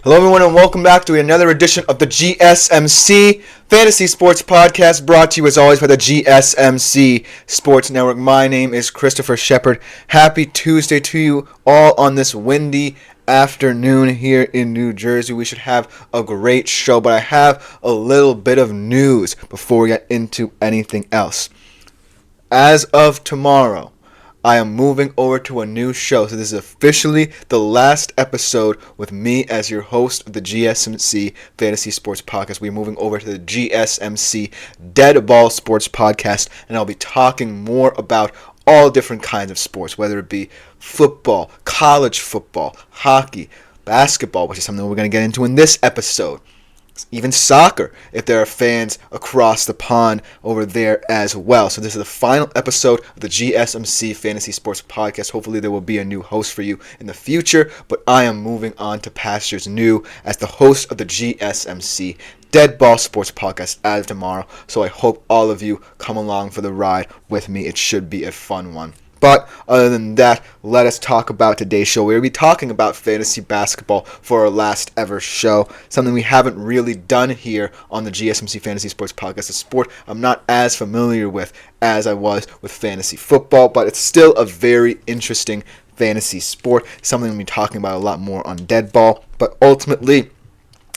Hello everyone and welcome back to another edition of the GSMC Fantasy Sports Podcast, brought to you as always by the GSMC Sports Network. My name is Christopher Shepard. Happy Tuesday to you all on this windy afternoon here in New Jersey. We should have a great show, but I have a little bit of news before we get into anything else. As of tomorrow, I am moving over to a new show, so this is officially the last episode with me as your host of the GSMC Fantasy Sports Podcast. We're moving over to the GSMC Dead Ball Sports Podcast, and I'll be talking more about all different kinds of sports, whether it be football, college football, hockey, basketball, which is something we're going to get into in this episode. Even soccer, if there are fans across the pond over there as well. So this is the final episode of the GSMC Fantasy Sports Podcast. Hopefully there will be a new host for you in the future, but I am moving on to pastures new as the host of the GSMC Dead Ball Sports Podcast as of tomorrow. So I hope all of you come along for the ride with me. It should be a fun one. But other than that, let us talk about today's show. We'll be talking about fantasy basketball for our last ever show, something we haven't really done here on the GSMC Fantasy Sports Podcast, a sport I'm not as familiar with as I was with fantasy football, but it's still a very interesting fantasy sport, something we'll be talking about a lot more on Dead Ball. But ultimately,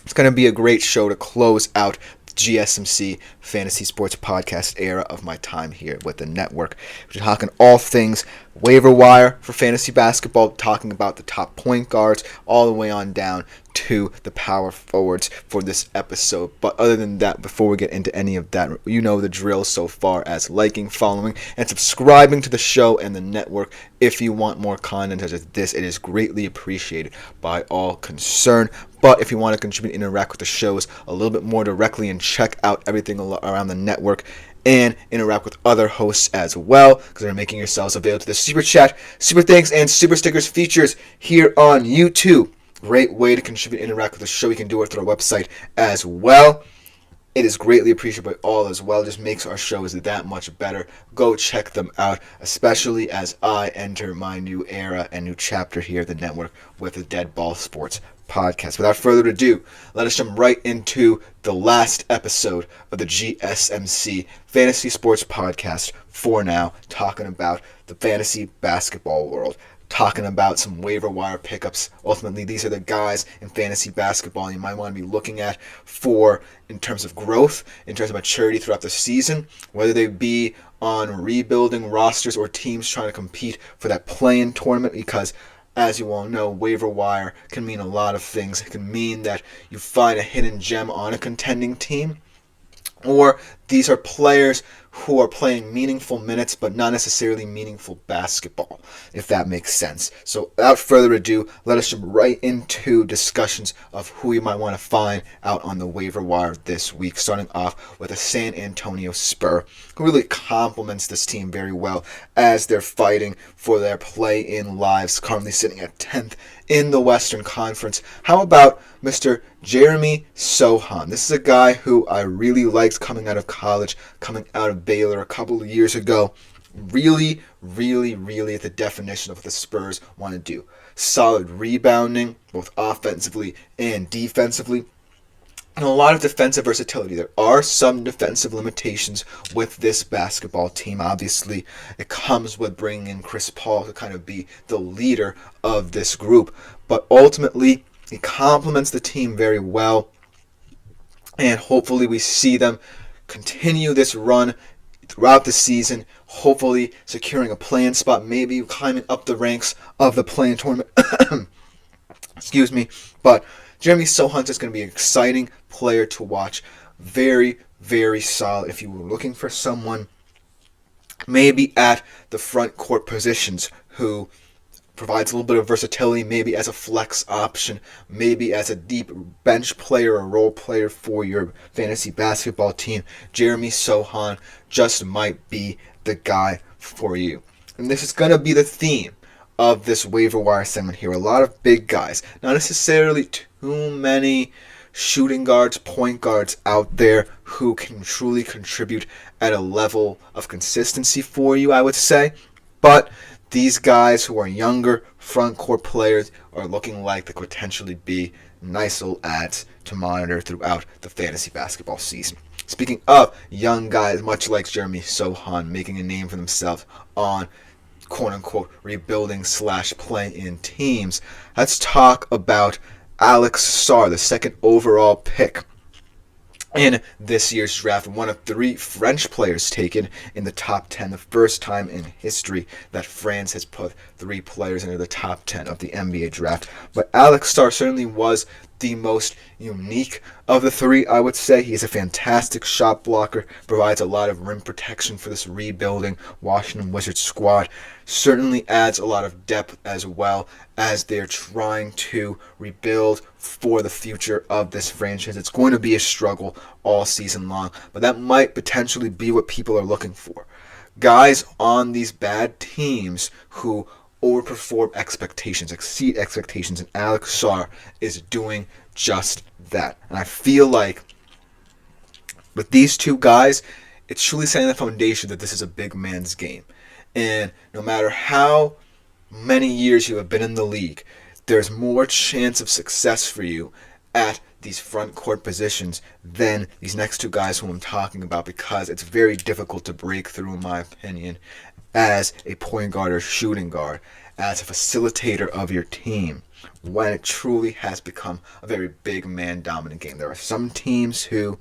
it's going to be a great show to close out GSMC Fantasy Sports Podcast era of my time here with the network. We're talking all things waiver wire for fantasy basketball, talking about the top point guards all the way on down to the power forwards for this episode. But other than that, before we get into any of that, you know the drill so far as liking, following, and subscribing to the show and the network. If you want more content such as this, it is greatly appreciated by all concerned. But if you want to contribute and interact with the shows a little bit more directly and check out everything around the network and interact with other hosts as well, because they're making yourselves available to the Super Chat, Super Thanks, and Super Stickers features here on YouTube. Great way to contribute and interact with the show. You can do it through our website as well. It is greatly appreciated by all as well. It just makes our shows that much better. Go check them out, especially as I enter my new era and new chapter here at the network with the Dead Ball Sports Podcast. Without further ado, let us jump right into the last episode of the GSMC Fantasy Sports Podcast for now, talking about the fantasy basketball world, talking about some waiver wire pickups. Ultimately, these are the guys in fantasy basketball you might want to be looking at for in terms of growth, in terms of maturity throughout the season, whether they be on rebuilding rosters or teams trying to compete for that play-in tournament, because as you all know, waiver wire can mean a lot of things. It can mean that you find a hidden gem on a contending team, or these are players who are playing meaningful minutes but not necessarily meaningful basketball, if that makes sense. So without further ado, let us jump right into discussions of who you might want to find out on the waiver wire this week, starting off with a San Antonio Spur, who really complements this team very well as they're fighting for their play-in lives, currently sitting at 10th in the Western Conference. How about Mr. Jeremy Sochan? This is a guy who I really liked coming out of college, coming out of Baylor a couple of years ago. Really at the definition of what the Spurs want to do. Solid rebounding, both offensively and defensively, and a lot of defensive versatility. There are some defensive limitations with this basketball team. Obviously, it comes with bringing in Chris Paul to kind of be the leader of this group. But ultimately, he complements the team very well. And hopefully we see them continue this run throughout the season, hopefully securing a play-in spot, maybe climbing up the ranks of the play-in tournament. Excuse me. But Jeremy Sochan is going to be an exciting player to watch. Very solid. If you were looking for someone maybe at the front court positions who provides a little bit of versatility, maybe as a flex option, maybe as a deep bench player or role player for your fantasy basketball team, Jeremy Sochan just might be the guy for you. And this is going to be the theme of this waiver wire segment here. A lot of big guys, not necessarily too many shooting guards, point guards out there who can truly contribute at a level of consistency for you, I would say. But these guys who are younger front court players are looking like they could potentially be nice little ads to monitor throughout the fantasy basketball season. Speaking of young guys, much like Jeremy Sohan making a name for themselves on quote-unquote rebuilding / play-in teams, let's talk about Alex Sarr, the second overall pick in this year's draft, one of 3 French players taken in the top 10, the first time in history that France has put 3 players into the top 10 of the NBA draft. But Alex Sarr certainly was the most unique of the 3, I would say. He's a fantastic shot blocker, provides a lot of rim protection for this rebuilding Washington Wizards squad. Certainly adds a lot of depth as well as they're trying to rebuild for the future of this franchise. It's going to be a struggle all season long, but that might potentially be what people are looking for. Guys on these bad teams who overperform expectations, exceed expectations, and Alex Sarr is doing just that. And I feel like with these 2 guys, it's truly setting the foundation that this is a big man's game. And no matter how many years you have been in the league, there's more chance of success for you at these front court positions than these next 2 guys who I'm talking about, because it's very difficult to break through, in my opinion, as a point guard or shooting guard, as a facilitator of your team, when it truly has become a very big man dominant game. There are some teams who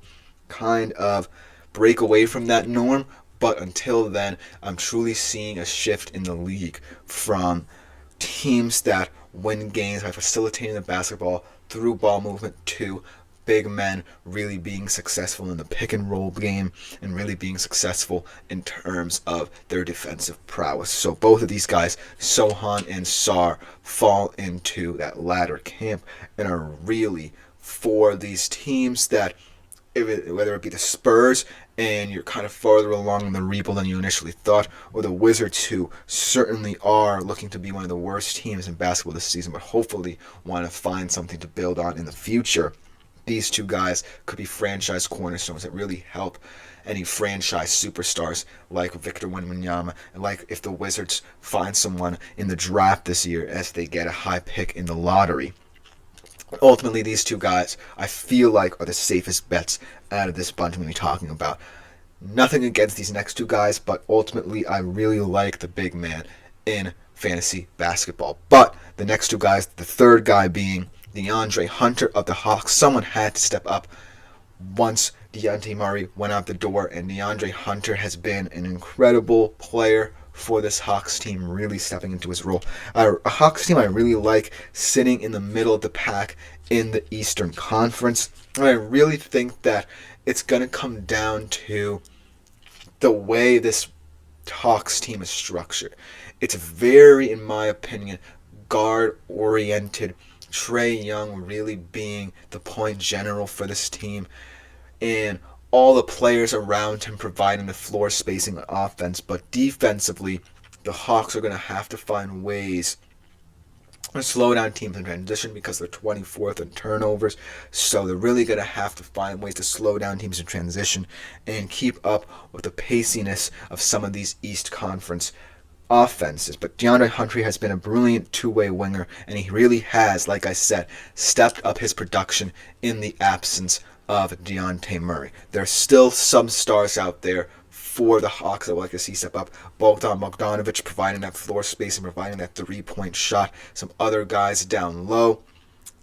kind of break away from that norm, but until then, I'm truly seeing a shift in the league from teams that win games by facilitating the basketball through ball movement to big men really being successful in the pick and roll game and really being successful in terms of their defensive prowess. So both of these guys, Sohan and Sarr, fall into that latter camp and are really for these teams that, whether it be the Spurs and you're kind of farther along in the rebuild than you initially thought, or the Wizards, who certainly are looking to be one of the worst teams in basketball this season, but hopefully want to find something to build on in the future. These 2 guys could be franchise cornerstones that really help any franchise superstars like Victor Wembanyama, and like if the Wizards find someone in the draft this year as they get a high pick in the lottery. Ultimately, these 2 guys, I feel like, are the safest bets out of this bunch I'm going to be talking about. Nothing against these next 2 guys, but ultimately, I really like the big man in fantasy basketball. But the next 2 guys, the third guy being DeAndre Hunter of the Hawks. Someone had to step up once Dejounte Murray went out the door, and DeAndre Hunter has been an incredible player for this Hawks team, really stepping into his role. A Hawks team I really like, sitting in the middle of the pack in the Eastern Conference. And I really think that it's going to come down to the way this Hawks team is structured. It's very, in my opinion, guard-oriented. Trae Young really being the point general for this team, and all the players around him providing the floor spacing on offense. But defensively, the Hawks are going to have to find ways to slow down teams in transition, because they're 24th in turnovers. So they're really going to have to find ways to slow down teams in transition and keep up with the paciness of some of these East Conference offenses. But DeAndre Hunter has been a brilliant 2-way winger, and he really has, like I said, stepped up his production in the absence of Dejounte Murray. There's still some stars out there for the Hawks that would like to see step up. Bogdan Bogdanovic providing that floor space and providing that 3-point shot. Some other guys down low.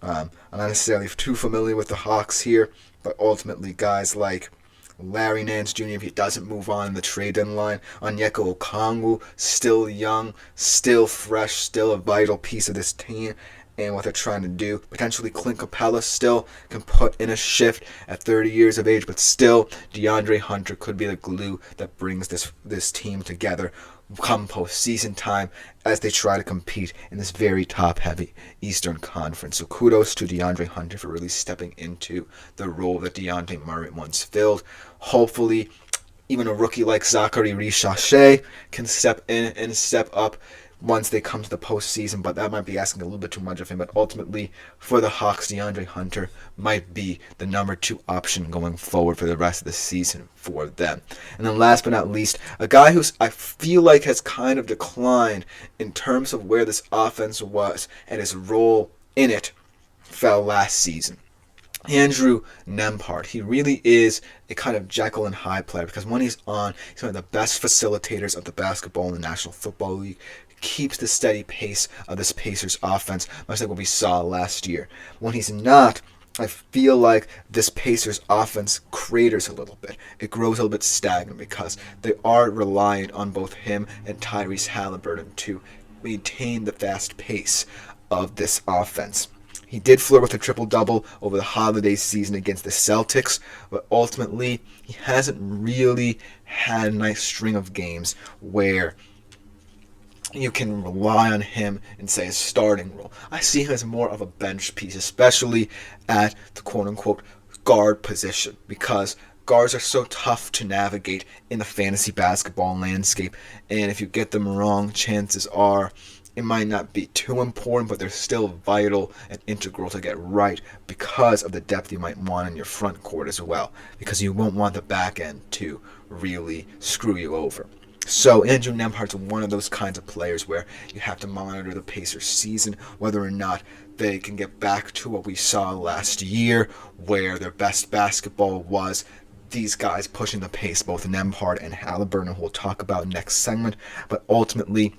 I'm not necessarily too familiar with the Hawks here, but ultimately guys like Larry Nance Jr., if he doesn't move on in the trade deadline. Onyeka Okongwu, still young, still fresh, still a vital piece of this team and what they're trying to do. Potentially Clint Capella still can put in a shift at 30 years of age, but still DeAndre Hunter could be the glue that brings this team together come postseason time as they try to compete in this very top-heavy Eastern Conference. So kudos to DeAndre Hunter for really stepping into the role that Dejounte Murray once filled. Hopefully, even a rookie like Zachary Richardson can step in and step up once they come to the postseason, but that might be asking a little bit too much of him. But ultimately, for the Hawks, DeAndre Hunter might be the number 2 option going forward for the rest of the season for them. And then last but not least, a guy who I feel like has kind of declined in terms of where this offense was and his role in it fell last season. Andrew Nembhard. He really is a kind of Jekyll and Hyde player because when he's on, he's one of the best facilitators of the basketball in the National Football League. Keeps the steady pace of this Pacers offense, much like what we saw last year. When he's not, I feel like this Pacers offense craters a little bit. It grows a little bit stagnant because they are reliant on both him and Tyrese Halliburton to maintain the fast pace of this offense. He did flirt with a triple-double over the holiday season against the Celtics, but ultimately he hasn't really had a nice string of games where you can rely on him in, say, a starting role. I see him as more of a bench piece, especially at the quote-unquote guard position, because guards are so tough to navigate in the fantasy basketball landscape, and if you get them wrong, chances are it might not be too important, but they're still vital and integral to get right because of the depth you might want in your front court as well, because you won't want the back end to really screw you over. So Andrew Nembhard's one of those kinds of players where you have to monitor the Pacers season, whether or not they can get back to what we saw last year, where their best basketball was these guys pushing the pace, both Nembhard and Halliburton, who we'll talk about next segment. But ultimately,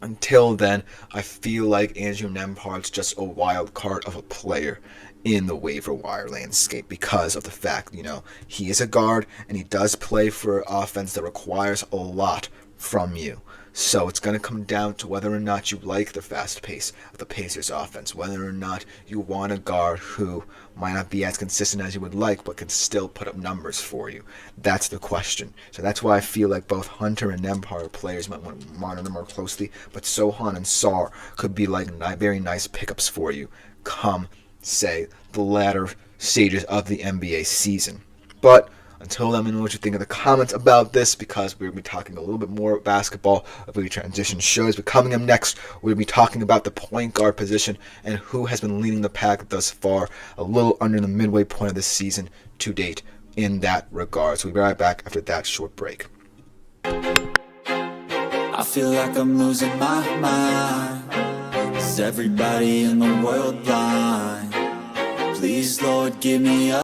until then, I feel like Andrew Nembhard's just a wild card of a player in the waiver wire landscape because of the fact, he is a guard and he does play for an offense that requires a lot from you. So it's going to come down to whether or not you like the fast pace of the Pacers offense, whether or not you want a guard who might not be as consistent as you would like, but can still put up numbers for you. That's the question. So that's why I feel like both Hunter and Nembhard players might want to monitor more closely, but Sohan and Sarr could be like very nice pickups for you come, say, the latter stages of the NBA season. But until then, let me know what you think in the comments about this, because we're going to be talking a little bit more basketball as we transition shows. But coming up next, we're going to be talking about the point guard position and who has been leading the pack thus far, a little under the midway point of this season to date in that regard. So we'll be right back after that short break. I feel like I'm losing my mind. Is everybody in the world blind? Please, Lord, give me a